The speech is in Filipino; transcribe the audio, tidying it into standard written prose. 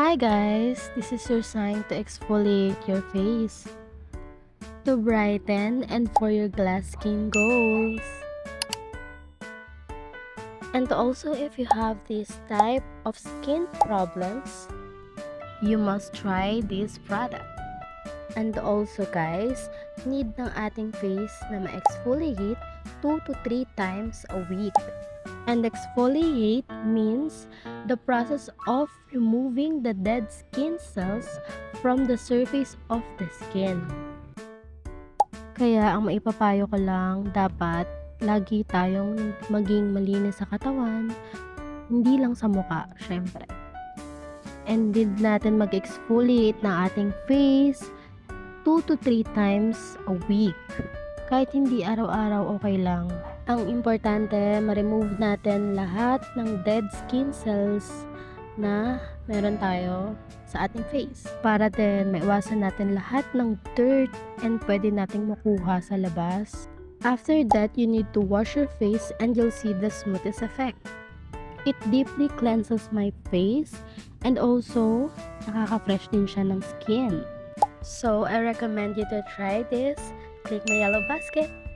Hi guys, this is your sign to exfoliate your face, to brighten and for your glass skin goals. And also if you have this type of skin problems, you must try this product. And also guys, need ng ating face na ma-exfoliate 2 to 3 times a week. And exfoliate means the process of removing the dead skin cells from the surface of the skin. Kaya ang maipapayo ko lang, dapat lagi tayong maging malinis sa katawan, hindi lang sa mukha, syempre. And need natin mag-exfoliate ng ating face 2 to 3 times a week. Kahit hindi araw-araw, okay lang. Ang importante, ma-remove natin lahat ng dead skin cells na meron tayo sa ating face. Para din maiwasan natin lahat ng dirt and pwede nating makuha sa labas. After that, you need to wash your face and you'll see the smoothest effect. It deeply cleanses my face and also nakaka-fresh din siya ng skin. So, I recommend you to try this. Click my yellow basket.